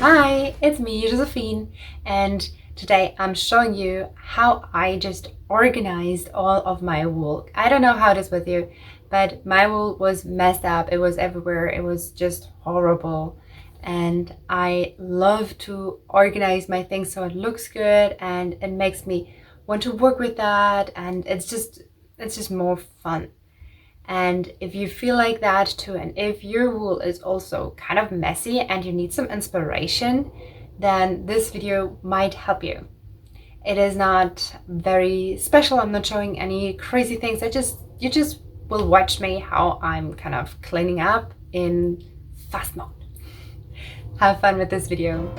Hi, it's me, Josephine, and today I'm showing you how I just organized all of my wool. I don't know how it is with you, but my wool was messed up. It was everywhere. It was just horrible. And I love to organize my things so it looks good and it makes me want to work with that, and it's just more fun. And if you feel like that too, and if your wool is also kind of messy and you need some inspiration, then this video might help you. It is not very special. I'm not showing any crazy things. You just will watch me how I'm kind of cleaning up in fast mode. Have fun with this video.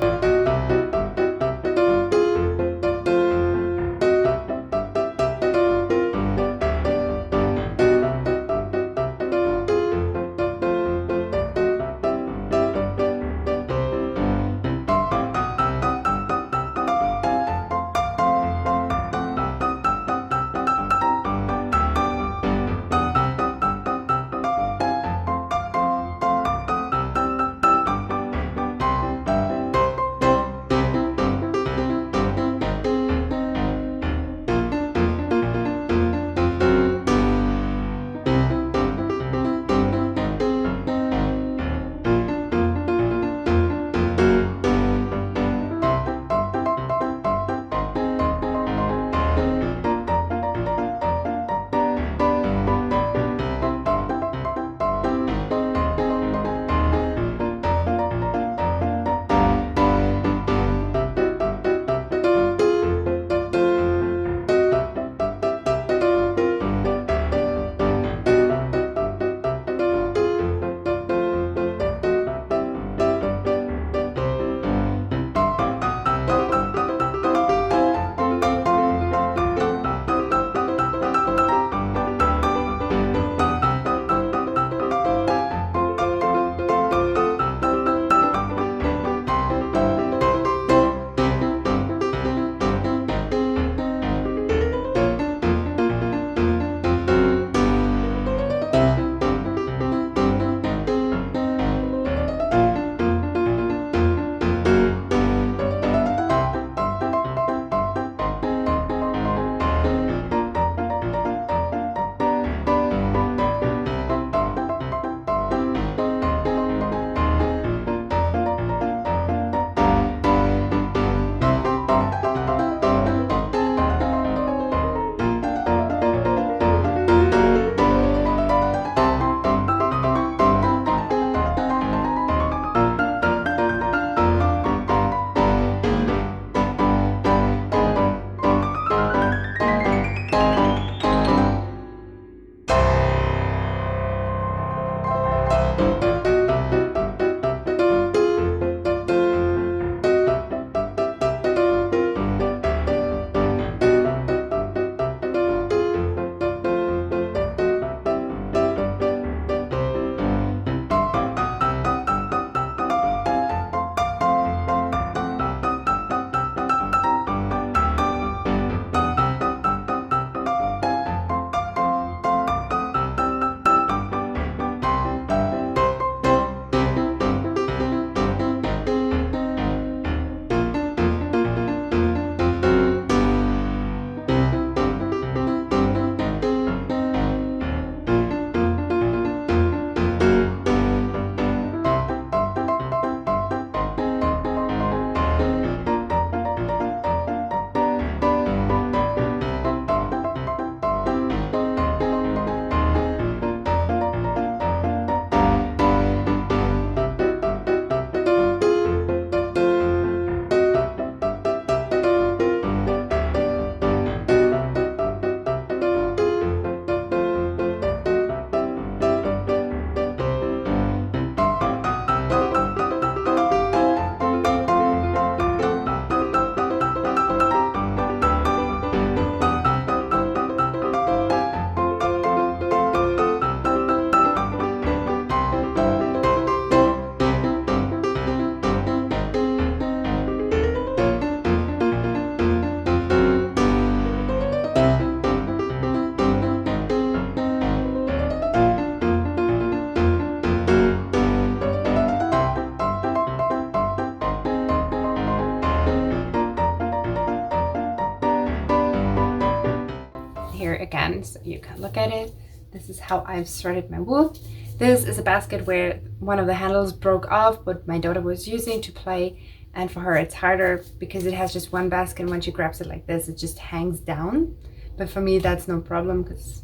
again so you can look at it. This is how I've sorted my wool. This is a basket where one of the handles broke off, what my daughter was using to play, and for her it's harder because it has just one basket, and when she grabs it like this, it just hangs down. But for me, that's no problem because,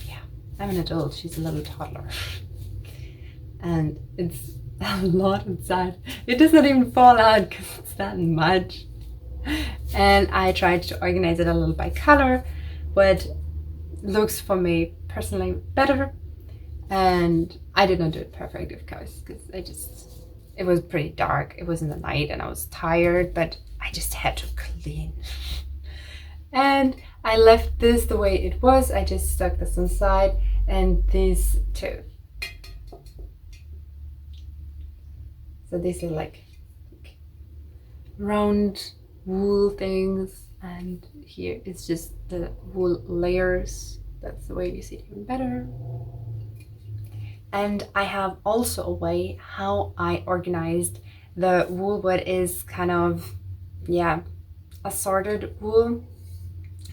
yeah, I'm an adult, she's a little toddler. And it's a lot inside. It doesn't even fall out because it's that much. And I tried to organize it a little by color, what looks for me personally better. And I did not do it perfect, of course, because it was pretty dark. It was in the night and I was tired, but I just had to clean. And I left this the way it was. I just stuck this inside, and these two. So these are like round wool things, and here it's just the wool layers. That's the way you see it even better. And I have also a way how I organized the wool, what is kind of, yeah, assorted wool.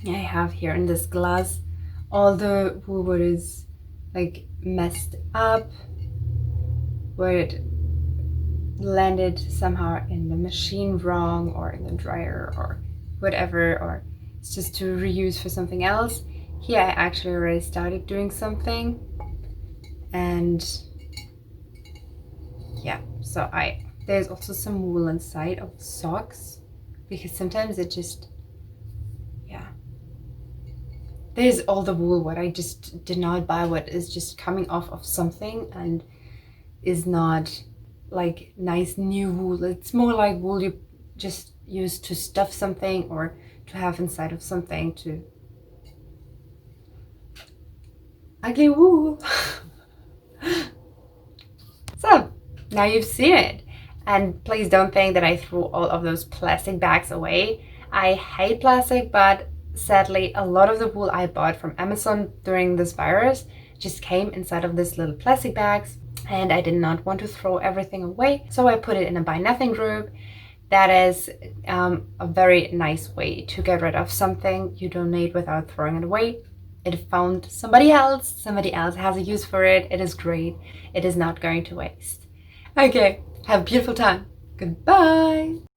I have here in this glass all the wool what is like messed up, where it landed somehow in the machine wrong or in the dryer or whatever, or it's just to reuse for something else. Here I actually already started doing something, and yeah, so there's also some wool inside of socks, because sometimes it just, yeah, there's all the wool what I just did not buy, what is just coming off of something and is not like nice new wool. It's more like wool you just use to stuff something or to have inside of something, to ugly wool. So now you've seen it, and please don't think that I threw all of those plastic bags away. I hate plastic, but sadly a lot of the wool I bought from Amazon during this virus just came inside of this little plastic bags, and I did not want to throw everything away, so I put it in a buy nothing group. That is a very nice way to get rid of something you donate without throwing it away. It found somebody else has a use for it. It is great. It is not going to waste. Okay, have a beautiful time. Goodbye.